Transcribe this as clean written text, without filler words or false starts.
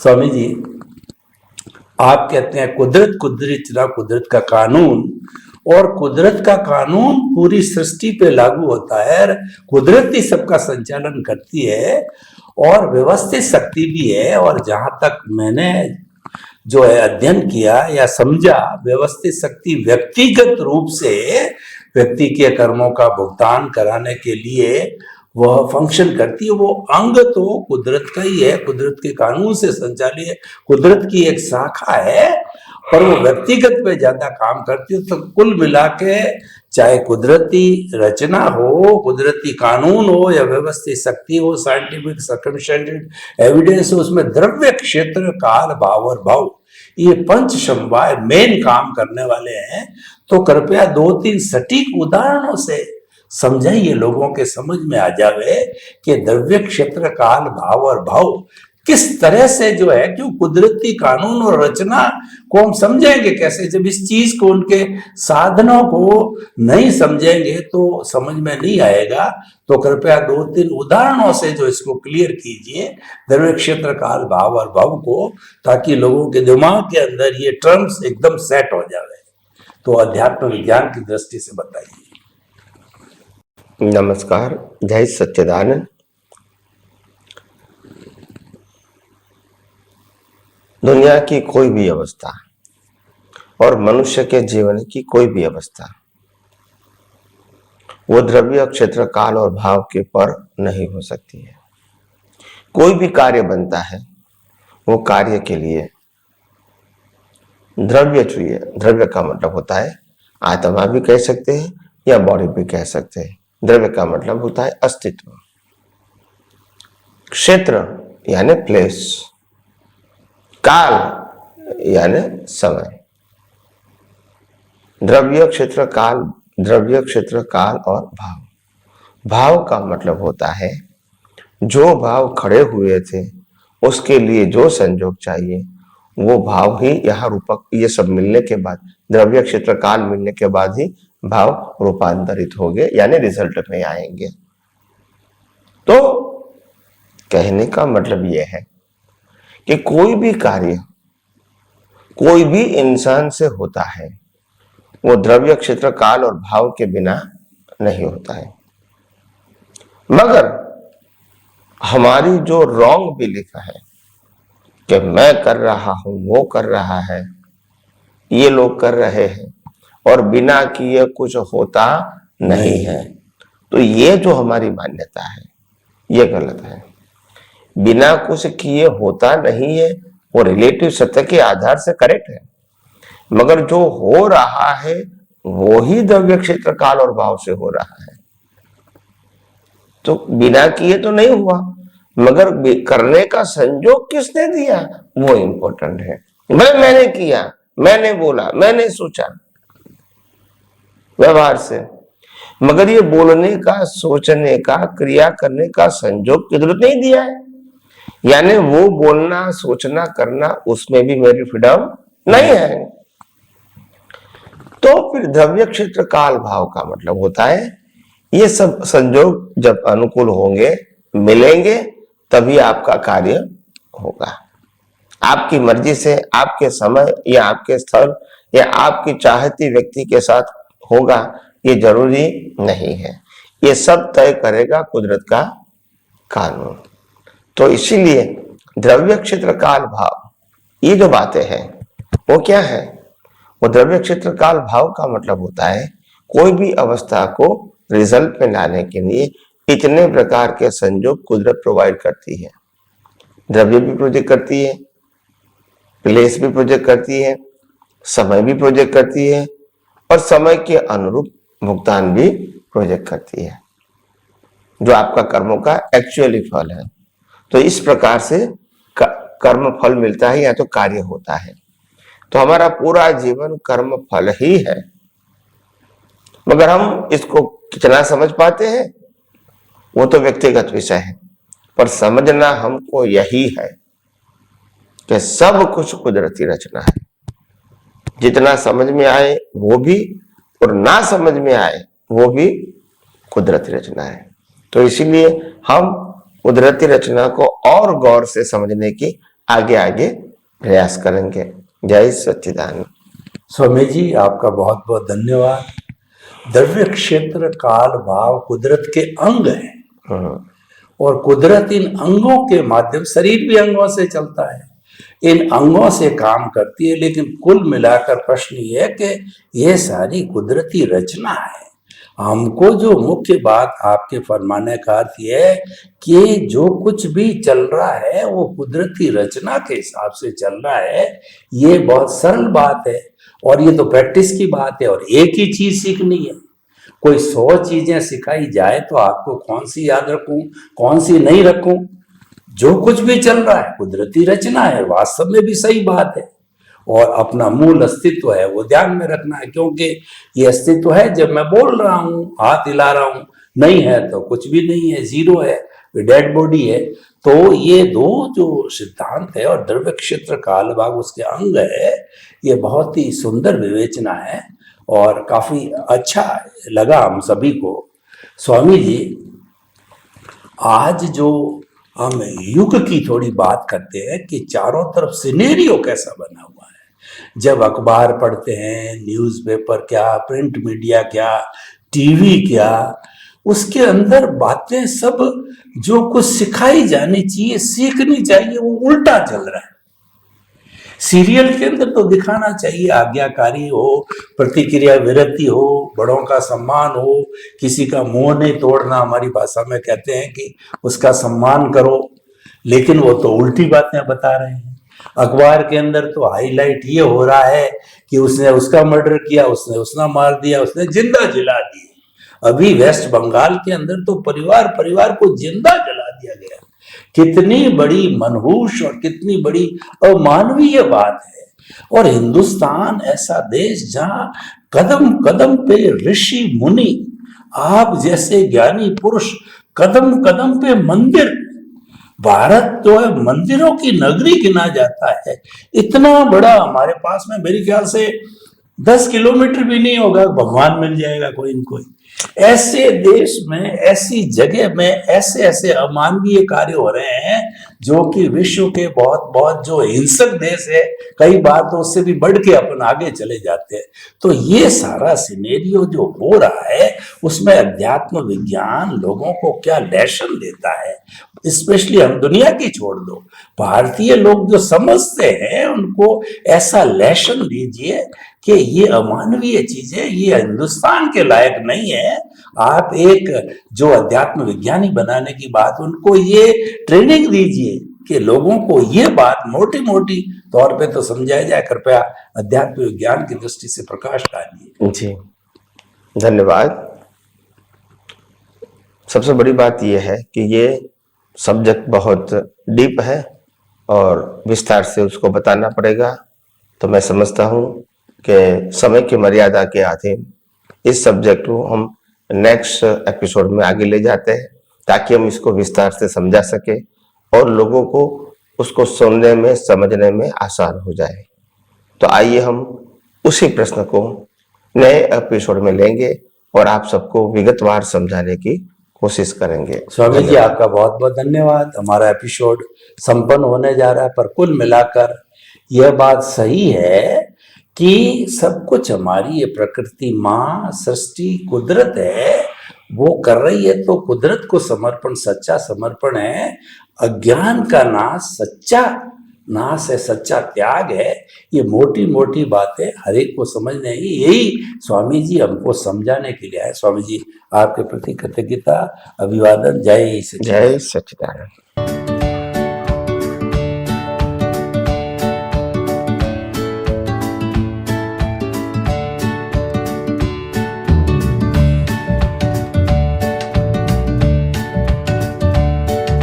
स्वामी जी, आप कहते हैं कुदरत कुदरत ना कुदरत का कानून, और कुदरत का कानून पूरी सृष्टि पे लागू होता है। कुदरत ही सबका संचालन करती है और व्यवस्थित शक्ति भी है। और जहां तक मैंने जो है अध्ययन किया या समझा, व्यवस्थित शक्ति व्यक्तिगत रूप से व्यक्ति के कर्मों का भुगतान कराने के लिए वह फंक्शन करती है। वो अंग तो कुदरत का ही है, कुदरत के कानून से संचालित है, कुदरत की एक शाखा है, पर वो व्यक्तिगत पे ज्यादा काम करती है। तो कुल मिला के चाहे कुदरती रचना हो, कुदरती कानून हो या व्यवस्थित शक्ति हो, साइंटिफिक सर्कमस्टेंसेस एविडेंस हो, उसमें द्रव्य, क्षेत्र, काल, भाव और भाव, ये पंच समवाय मेन काम करने वाले हैं। तो कृपया 2-3 सटीक उदाहरणों से समझाइए, लोगों के समझ में आ जावे कि द्रव्य, क्षेत्र, काल, भाव और भाव किस तरह से जो है, क्यों कुदरती कानून और रचना को हम समझेंगे कैसे? जब इस चीज को, उनके साधनों को नहीं समझेंगे तो समझ में नहीं आएगा। तो कृपया 2-3 उदाहरणों से जो इसको क्लियर कीजिए, द्रव्य, क्षेत्र, काल, भाव और भाव को, ताकि लोगों के दिमाग के अंदर ये टर्म्स एकदम सेट हो जाए। तो अध्यात्म विज्ञान की दृष्टि से बताइए। नमस्कार, जय सच्चिदानंद। दुनिया की कोई भी अवस्था और मनुष्य के जीवन की कोई भी अवस्था वो द्रव्य, क्षेत्र, काल और भाव के पर नहीं हो सकती है। कोई भी कार्य बनता है वो कार्य के लिए द्रव्य चाहिए। द्रव्य का मतलब होता है आत्मा भी कह सकते हैं या बॉडी भी कह सकते हैं। द्रव्य का मतलब होता है अस्तित्व। क्षेत्र यानी प्लेस, काल यानी समय। द्रव्य, क्षेत्र, काल, द्रव्य, क्षेत्र, काल और भाव। भाव का मतलब होता है जो भाव खड़े हुए थे उसके लिए जो संयोग चाहिए वो भाव ही यहाँ रूपक, ये सब मिलने के बाद, द्रव्य, क्षेत्र, काल मिलने के बाद ही भाव रूपांतरित होंगे, यानी रिजल्ट में आएंगे। तो कहने का मतलब यह है कि कोई भी कार्य कोई भी इंसान से होता है वो द्रव्य, क्षेत्र, काल और भाव के बिना नहीं होता है। मगर हमारी जो रॉन्ग बिलीफ है कि मैं कर रहा हूं, वो कर रहा है, ये लोग कर रहे हैं और बिना किए कुछ होता नहीं है, तो ये जो हमारी मान्यता है ये गलत है। बिना कुछ किए होता नहीं है, वो रिलेटिव सत्य के आधार से करेक्ट है, मगर जो हो रहा है वो ही द्रव्य, क्षेत्र, काल और भाव से हो रहा है। तो बिना किए तो नहीं हुआ, मगर करने का संयोग किसने दिया वो इंपॉर्टेंट है। मैंने किया, मैंने बोला, मैंने सोचा व्यवहार से, मगर ये बोलने का, सोचने का, क्रिया करने का संयोग कुदरत नहीं दिया है। यानी वो बोलना, सोचना, करना, उसमें भी मेरी फ्रीडम नहीं है। तो फिर द्रव्य, क्षेत्र, काल, भाव का मतलब होता है ये सब संयोग जब अनुकूल होंगे, मिलेंगे, तभी आपका कार्य होगा। आपकी मर्जी से, आपके समय या आपके स्थल या आपकी चाहती व्यक्ति के साथ होगा ये जरूरी नहीं है। ये सब तय करेगा कुदरत का कानून। तो इसीलिए द्रव्य, क्षेत्र, काल, भाव, ये जो बातें हैं वो क्या है? वो द्रव्य, क्षेत्र, काल, भाव का मतलब होता है कोई भी अवस्था को रिजल्ट में लाने के लिए इतने प्रकार के संयोग कुदरत प्रोवाइड करती है। द्रव्य भी प्रोजेक्ट करती है, प्लेस भी प्रोजेक्ट करती है, समय भी प्रोजेक्ट करती है और समय के अनुरूप भुगतान भी प्रोजेक्ट करती है, जो आपका कर्मों का एक्चुअली फल है। तो इस प्रकार से कर्म फल मिलता है या तो कार्य होता है। तो हमारा पूरा जीवन कर्म फल ही है, मगर हम इसको कितना समझ पाते हैं वो तो व्यक्तिगत विषय है, पर समझना हमको यही है कि सब कुछ कुदरती रचना है। जितना समझ में आए वो भी, और ना समझ में आए वो भी कुदरती रचना है। तो इसीलिए हम कुदरती रचना को और गौर से समझने की आगे आगे प्रयास करेंगे। जय सच्चिदानंद। स्वामी जी आपका बहुत बहुत धन्यवाद। द्रव्य क्षेत्र काल भाव कुदरत के अंग हैं और कुदरत इन अंगों के माध्यम, शरीर भी अंगों से चलता है, इन अंगों से काम करती है। लेकिन कुल मिलाकर प्रश्न ये है कि यह सारी कुदरती रचना है। हमको जो मुख्य बात आपके फरमाने का अर्थ यह है कि जो कुछ भी चल रहा है वो कुदरती रचना के हिसाब से चल रहा है। ये बहुत सरल बात है और ये तो प्रैक्टिस की बात है। और एक ही चीज सीखनी है, कोई 100 चीजें सिखाई जाए तो आपको कौन सी याद रखूं, कौन सी नहीं रखूं? जो कुछ भी चल रहा है कुदरती रचना है, वास्तव में भी सही बात है। और अपना मूल अस्तित्व है वो ध्यान में रखना है, क्योंकि ये अस्तित्व है जब मैं बोल रहा हूं, हाथ हिला रहा हूं, नहीं है तो कुछ भी नहीं है, जीरो है, डेड बॉडी है। तो ये दो जो सिद्धांत है और द्रव्य क्षेत्र काल भाग उसके अंग है, ये बहुत ही सुंदर विवेचना है और काफी अच्छा लगा हम सभी को। स्वामी जी आज जो हम युग की थोड़ी बात करते हैं कि चारों तरफ सिनेरियो कैसा बना हुआ है, जब अखबार पढ़ते हैं, न्यूज़पेपर क्या, प्रिंट मीडिया क्या, टीवी क्या, उसके अंदर बातें सब जो कुछ सिखाई जानी चाहिए, सीखनी चाहिए, वो उल्टा चल रहा है। सीरियल के अंदर तो दिखाना चाहिए आज्ञाकारी हो, प्रतिक्रिया विरति हो, बड़ों का सम्मान हो, किसी का मुंह नहीं तोड़ना, हमारी भाषा में कहते हैं कि उसका सम्मान करो। लेकिन वो तो उल्टी बातें बता रहे हैं। अखबार के अंदर तो हाईलाइट ये हो रहा है कि उसने उसका मर्डर किया, उसने उसका मार दिया, उसने जिंदा जला दिया। अभी वेस्ट बंगाल के अंदर तो परिवार को जिंदा जला दिया गया। कितनी बड़ी मनहूस और कितनी बड़ी अमानवीय बात है। और हिंदुस्तान ऐसा देश जहां कदम कदम पे ऋषि मुनि, आप जैसे ज्ञानी पुरुष, कदम कदम पे मंदिर, भारत जो है मंदिरों की नगरी गिना जाता है। इतना बड़ा हमारे पास में मेरे ख्याल से 10 किलोमीटर भी नहीं होगा, भगवान मिल जाएगा कोई न कोई। ऐसे देश में, ऐसी जगह में ऐसे ऐसे अमानवीय कार्य हो रहे हैं जो कि विश्व के बहुत बहुत जो हिंसक देश है, कई बार तो उससे भी बढ़ के अपन आगे चले जाते हैं। तो ये सारा सिनेरियो जो हो रहा है उसमें अध्यात्म विज्ञान लोगों को क्या लेसन देता है, स्पेशली हम दुनिया की छोड़ दो, भारतीय लोग जो समझते हैं उनको ऐसा लेसन दीजिए कि ये अमानवीय चीजें, ये हिंदुस्तान के लायक नहीं है। आप एक जो अध्यात्म विज्ञानी बनाने की बात, उनको ये ट्रेनिंग दीजिए कि लोगों को ये बात मोटी मोटी तौर पे तो समझाया जाए। कृपया अध्यात्म विज्ञान की दृष्टि से प्रकाश डालिए। जी धन्यवाद। सबसे बड़ी बात यह है कि ये सब्जेक्ट बहुत डीप है और विस्तार से उसको बताना पड़ेगा। तो मैं समझता हूँ कि समय की मर्यादा के अधीन इस सब्जेक्ट को हम नेक्स्ट एपिसोड में आगे ले जाते हैं, ताकि हम इसको विस्तार से समझा सके और लोगों को उसको सुनने में, समझने में आसान हो जाए। तो आइए हम उसी प्रश्न को नए एपिसोड में लेंगे और आप सबको विगतवार समझाने की कोशिश करेंगे। स्वामी जी आपका बहुत बहुत धन्यवाद। हमारा एपिसोड संपन्न होने जा रहा है, पर कुल मिलाकर यह बात सही है कि सब कुछ हमारी ये प्रकृति माँ, सृष्टि, कुदरत है, वो कर रही है। तो कुदरत को समर्पण सच्चा समर्पण है। अज्ञान का नाश सच्चा नाश है, सच्चा त्याग है। ये मोटी मोटी बातें हर एक को समझने की, यही स्वामी जी हमको समझाने के लिए आए। स्वामी जी आपके प्रति कृतज्ञता, अभिवादन। जय सच्चिदानंद। जय सच्चिदानंद।